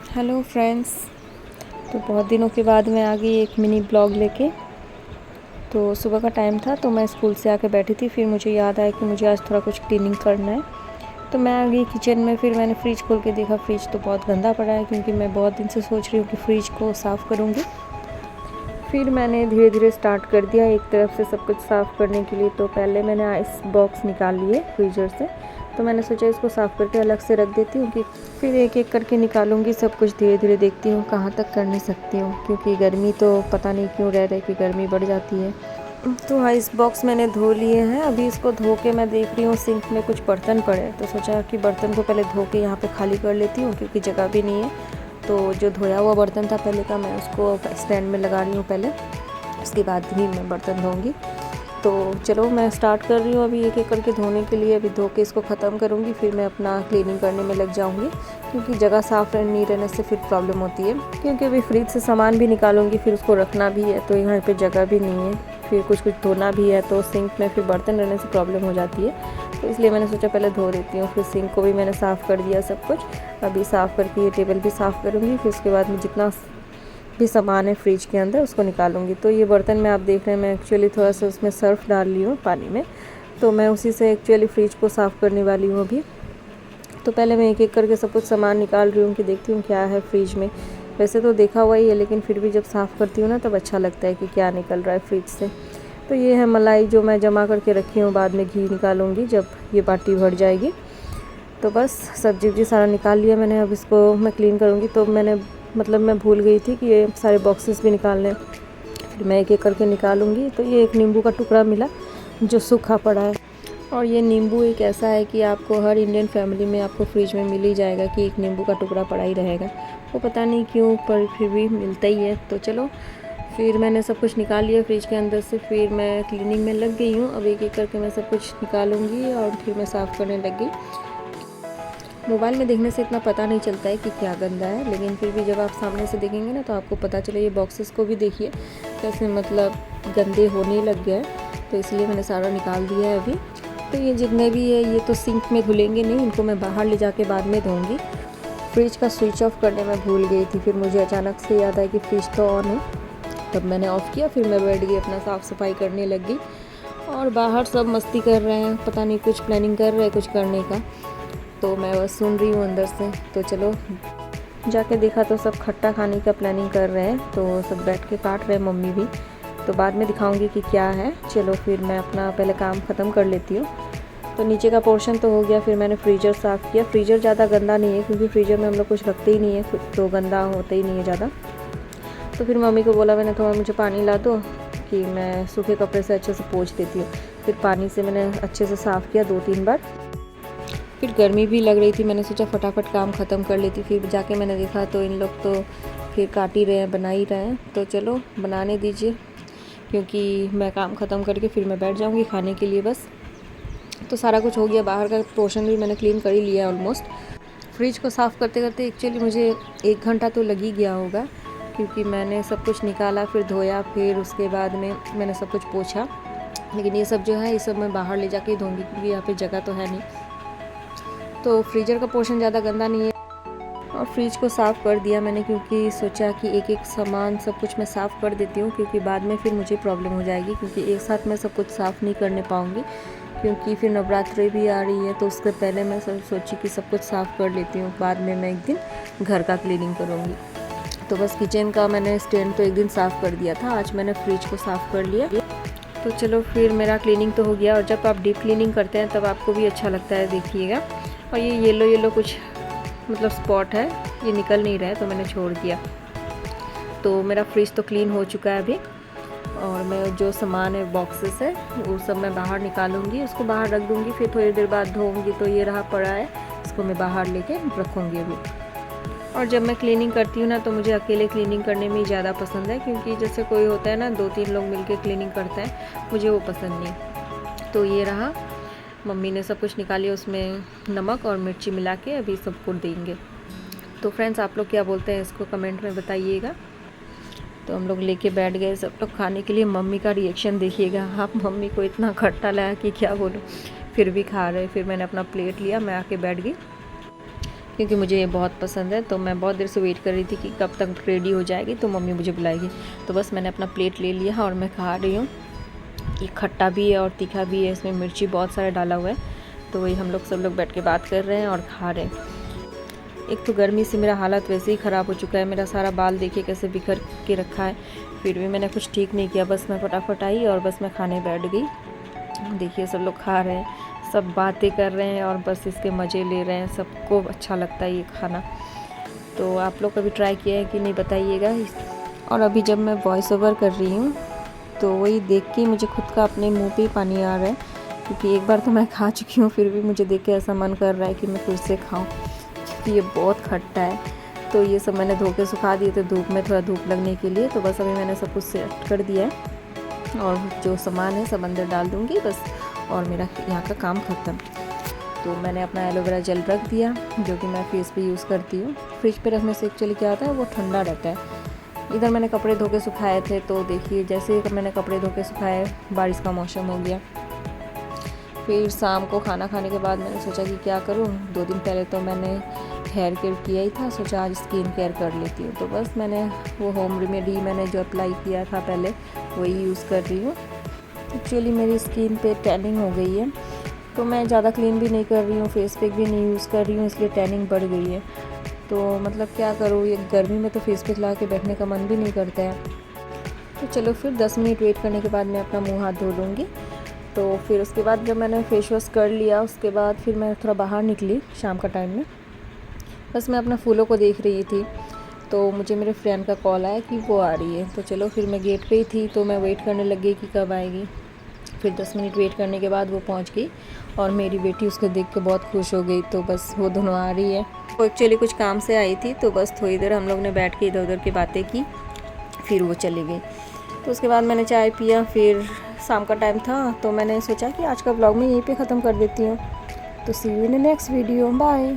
Hello friends. तो बहुत दिनों के बाद मैं आ गई एक मिनी ब्लॉग लेके। तो सुबह का टाइम था तो मैं स्कूल से आके बैठी थी, फिर मुझे याद आया कि मुझे आज थोड़ा कुछ क्लीनिंग करना है। तो मैं आ गई किचन में। फिर मैंने फ्रिज खोल के देखा, फ्रिज तो बहुत गंदा पड़ा है, क्योंकि मैं बहुत दिन से सोच रही हूँ कि फ्रिज को साफ़ करूँगी। फिर मैंने धीरे धीरे स्टार्ट कर दिया एक तरफ से सब कुछ साफ़ करने के लिए। तो पहले मैंने आइस बॉक्स निकाल लिए फ्रीज़र से। तो मैंने सोचा इसको साफ़ करके अलग से रख देती हूँ कि फिर एक एक करके निकालूंगी सब कुछ। धीरे धीरे देखती हूँ कहाँ तक करने सकती हूँ, क्योंकि गर्मी तो पता नहीं क्यों रह रही कि गर्मी बढ़ जाती है। तो आइस बॉक्स मैंने धो लिए हैं। अभी इसको धो के मैं देख रही हूँ सिंक में कुछ बर्तन पड़े हैं। तो सोचा कि बर्तन को पहले धो के यहाँ पे खाली कर लेती हूँ, क्योंकि जगह भी नहीं है। तो जो धोया हुआ बर्तन था पहले का, मैं उसको स्टैंड में लगा रही हूँ पहले, उसके बाद ही मैं बर्तन धोऊंगी। तो चलो मैं स्टार्ट कर रही हूँ अभी एक एक करके धोने के लिए। अभी धो के इसको ख़त्म करूँगी, फिर मैं अपना क्लीनिंग करने में लग जाऊँगी, क्योंकि जगह साफ़ नहीं रहने से फिर प्रॉब्लम होती है। क्योंकि अभी फ्रिज से सामान भी निकालूंगी, फिर उसको रखना भी है, तो यहाँ पे जगह भी नहीं है। फिर कुछ धोना भी है, तो सिंक में फिर बर्तन रहने से प्रॉब्लम हो जाती है। तो इसलिए मैंने सोचा पहले धो देती हूँ। फिर सिंक को भी मैंने साफ़ कर दिया सब कुछ। अभी साफ़ करके ये टेबल भी साफ़ करूँगी। फिर उसके बाद में जितना भी सामान है फ्रिज के अंदर उसको निकालूंगी। तो ये बर्तन में आप देख रहे हैं, मैं एक्चुअली थोड़ा सा उसमें सर्फ़ डाल ली हूँ पानी में। तो मैं उसी से एक्चुअली फ्रिज को साफ़ करने वाली हूँ अभी। तो पहले मैं एक एक करके सब कुछ सामान निकाल रही हूँ कि देखती हूँ क्या है फ्रिज में। वैसे तो देखा हुआ ही है, लेकिन फिर भी जब साफ़ करती हूँ ना तब अच्छा लगता है कि क्या निकल रहा है फ्रिज से। तो ये है मलाई जो मैं जमा करके रखी हूँ, बाद में घी निकालूंगी जब ये बाटी भर जाएगी। तो बस सब्जी वब्जी सारा निकाल लिया मैंने। अब इसको मैं क्लीन करूँगी। तो मैं भूल गई थी कि ये सारे बॉक्सेस भी निकालने, फिर मैं एक एक करके निकालूंगी। तो ये एक नींबू का टुकड़ा मिला जो सूखा पड़ा है। और ये नींबू एक ऐसा है कि आपको हर इंडियन फैमिली में आपको फ्रिज में मिल ही जाएगा कि एक नींबू का टुकड़ा पड़ा ही रहेगा। वो पता नहीं क्यों, पर फिर भी मिलता ही है। तो चलो, फिर मैंने सब कुछ निकाल लिया फ्रिज के अंदर से। फिर मैं क्लीनिंग में लग गई हूँ। अब एक एक करके मैं सब कुछ निकालूंगी और फिर मैं साफ़ करने लग गई। मोबाइल में देखने से इतना पता नहीं चलता है कि क्या गंदा है, लेकिन फिर भी जब आप सामने से देखेंगे ना तो आपको पता चले। ये बॉक्सेस को भी देखिए कैसे गंदे होने लग गए हैं। तो इसलिए मैंने सारा निकाल दिया है अभी। तो ये जितने भी है ये तो सिंक में धुलेंगे नहीं, इनको मैं बाहर ले जाके बाद में धोऊंगी। फ्रिज का स्विच ऑफ करने में भूल गई थी, फिर मुझे अचानक से याद आया कि फ्रिज तो ऑन है। तब मैंने ऑफ़ किया, फिर मैं बैठ गई अपना साफ़ सफाई करने लग गई। और बाहर सब मस्ती कर रहे हैं, पता नहीं कुछ प्लानिंग कर रहे हैं कुछ करने का। तो मैं बस सुन रही हूँ अंदर से। तो चलो जाके देखा तो सब खट्टा खाने का प्लानिंग कर रहे हैं। तो सब बैठ के काट रहे हैं, मम्मी भी। तो बाद में दिखाऊंगी कि क्या है। चलो फिर मैं अपना पहले काम ख़त्म कर लेती हूँ। तो नीचे का पोर्शन तो हो गया। फिर मैंने फ्रीज़र साफ़ किया। फ्रीज़र ज़्यादा गंदा नहीं है, क्योंकि फ्रीज़र में हम लोग कुछ रखते ही नहीं है, तो गंदा होता ही नहीं है ज़्यादा। तो फिर मम्मी को बोला मैंने, थोड़ा मुझे पानी ला दो कि मैं सूखे कपड़े से अच्छे से पोंछ देती हूँ। फिर पानी से मैंने अच्छे से साफ़ किया 2-3 बार। फिर गर्मी भी लग रही थी, मैंने सोचा फटाफट काम ख़त्म कर लेती। फिर जाके मैंने देखा तो इन लोग तो फिर काट ही रहे हैं, बना ही रहे हैं। तो चलो बनाने दीजिए, क्योंकि मैं काम ख़त्म करके फिर मैं बैठ जाऊँगी खाने के लिए बस। तो सारा कुछ हो गया, बाहर का पोर्शन भी मैंने क्लीन कर ही लिया है ऑलमोस्ट। फ्रिज को साफ़ करते करते एक्चुअली मुझे 1 घंटा तो लग ही गया होगा, क्योंकि मैंने सब कुछ निकाला, फिर धोया, फिर उसके बाद में मैंने सब कुछ पोंछा। लेकिन ये सब जो है ये सब मैं बाहर ले जाके ही धोऊँगी, क्योंकि यहाँ पे जगह तो है नहीं। तो फ्रीज़र का पोर्शन ज़्यादा गंदा नहीं है। और फ्रिज को साफ़ कर दिया मैंने, क्योंकि सोचा कि एक एक सामान सब कुछ मैं साफ़ कर देती हूँ, क्योंकि बाद में फिर मुझे प्रॉब्लम हो जाएगी। क्योंकि एक साथ मैं सब कुछ साफ़ नहीं करने पाऊँगी, क्योंकि फिर नवरात्रि भी आ रही है। तो उसके पहले मैं सोची कि सब कुछ साफ़ कर लेती हूँ, बाद में मैं एक दिन घर का क्लीनिंग करूँगी। तो बस किचन का मैंने स्टैंड तो एक दिन साफ़ कर दिया था, आज मैंने फ्रिज को साफ़ कर लिया। तो चलो फिर मेरा क्लीनिंग तो हो गया। और जब आप डीप क्लीनिंग करते हैं तब आपको भी अच्छा लगता है, देखिएगा। और ये येलो कुछ स्पॉट है, ये निकल नहीं रहा है, तो मैंने छोड़ दिया। तो मेरा फ्रिज तो क्लीन हो चुका है अभी। और मैं जो सामान है बॉक्सेस है वो सब मैं बाहर निकालूंगी, उसको बाहर रख दूंगी। फिर थोड़ी देर बाद धोऊंगी। तो ये रहा पड़ा है, इसको मैं बाहर लेके रखूँगी अभी। और जब मैं क्लीनिंग करती हूँ ना तो मुझे अकेले क्लीनिंग करने में ही ज़्यादा पसंद है, क्योंकि जैसे कोई होता है ना 2-3 लोग मिलके क्लीनिंग करते हैं, मुझे वो पसंद नहीं। तो ये रहा, मम्मी ने सब कुछ निकाली, उसमें नमक और मिर्ची मिला के अभी सबको देंगे। तो फ्रेंड्स आप लोग क्या बोलते हैं इसको कमेंट में बताइएगा। तो हम लोग लेके बैठ गए सब लोग खाने के लिए। मम्मी का रिएक्शन देखिएगा आप, मम्मी को इतना खट्टा लगा कि क्या बोलूँ, फिर भी खा रहे। फिर मैंने अपना प्लेट लिया, मैं आके बैठ गई, क्योंकि मुझे ये बहुत पसंद है। तो मैं बहुत देर से वेट कर रही थी कि कब तक रेडी हो जाएगी तो मम्मी मुझे बुलाएगी। तो बस मैंने अपना प्लेट ले लिया और मैं खा रही हूँ। ये खट्टा भी है और तीखा भी है, इसमें मिर्ची बहुत सारा डाला हुआ है। तो वही हम लोग सब लोग बैठ के बात कर रहे हैं और खा रहे हैं। एक तो गर्मी से मेरा हालत वैसे ही ख़राब हो चुका है, मेरा सारा बाल देखिए कैसे बिखर के रखा है, फिर भी मैंने कुछ ठीक नहीं किया। बस मैं फटाफट आई और बस मैं खाने बैठ गई। देखिए सब लोग खा रहे हैं, सब बातें कर रहे हैं और बस इसके मज़े ले रहे हैं। सबको अच्छा लगता है ये खाना। तो आप लोग कभी ट्राई किया है कि नहीं बताइएगा। और अभी जब मैं वॉइस ओवर कर रही हूँ तो वही देख के मुझे खुद का अपने मुँह पे ही पानी आ रहा है, क्योंकि एक बार तो मैं खा चुकी हूँ, फिर भी मुझे देख के ऐसा मन कर रहा है कि मैं फिर से खाऊँ, क्योंकि ये बहुत खट्टा है। तो ये सब मैंने धो के सुखा दिए थे धूप में, थोड़ा धूप लगने के लिए। तो बस अभी मैंने सब कुछ सेट कर दिया है और जो सामान है सब अंदर डाल दूँगी बस, और मेरा यहाँ का काम ख़त्म। तो मैंने अपना एलोवेरा जेल रख दिया, जो कि मैं फेस पे यूज़ करती हूँ। फ्रिज पे रखने से एक्चुअली क्या होता है, वो ठंडा रहता है। इधर मैंने कपड़े धो के सुखाए थे, तो देखिए जैसे ही मैंने कपड़े धो के सुखाए, बारिश का मौसम हो गया। फिर शाम को खाना खाने के बाद मैंने सोचा कि क्या करूँ। 2 दिन पहले तो मैंने हेयर केयर किया ही था, सोचा आज स्किन केयर कर लेती हूँ। तो बस मैंने वो होम रेमेडी मैंने जो अप्लाई किया था पहले, वही यूज़ कर रही हूँ। एक्चुअली मेरी स्किन पे टैनिंग हो गई है, तो मैं ज़्यादा क्लीन भी नहीं कर रही हूँ, फेस पैक भी नहीं यूज़ कर रही हूँ, इसलिए टैनिंग बढ़ गई है। तो मतलब क्या करूँ, ये गर्मी में तो फेस पैक ला के बैठने का मन भी नहीं करता है। तो चलो फिर 10 मिनट वेट करने के बाद मैं अपना मुँह हाथ धो लूँगी। तो फिर उसके बाद जब मैंने फेस वॉश कर लिया, उसके बाद फिर मैं थोड़ा बाहर निकली शाम का टाइम में। बस मैं अपना फूलों को देख रही थी, तो मुझे मेरे फ्रेंड का कॉल आया कि वो आ रही है। तो चलो फिर मैं गेट पे ही थी, तो मैं वेट करने लग गई कि कब आएगी। फिर 10 मिनट वेट करने के बाद वो पहुंच गई और मेरी बेटी उसको देख के बहुत खुश हो गई। तो बस वो दोनों आ रही है। वो एक्चुअली कुछ काम से आई थी, तो बस थोड़ी देर हम लोग ने बैठ के इधर उधर की बातें की, फिर वो चली गई। तो उसके बाद मैंने चाय पिया, फिर शाम का टाइम था, तो मैंने सोचा कि आज का ब्लॉग मैं यहीं पे ख़त्म कर देती हूँ। तो see you in the next video, bye.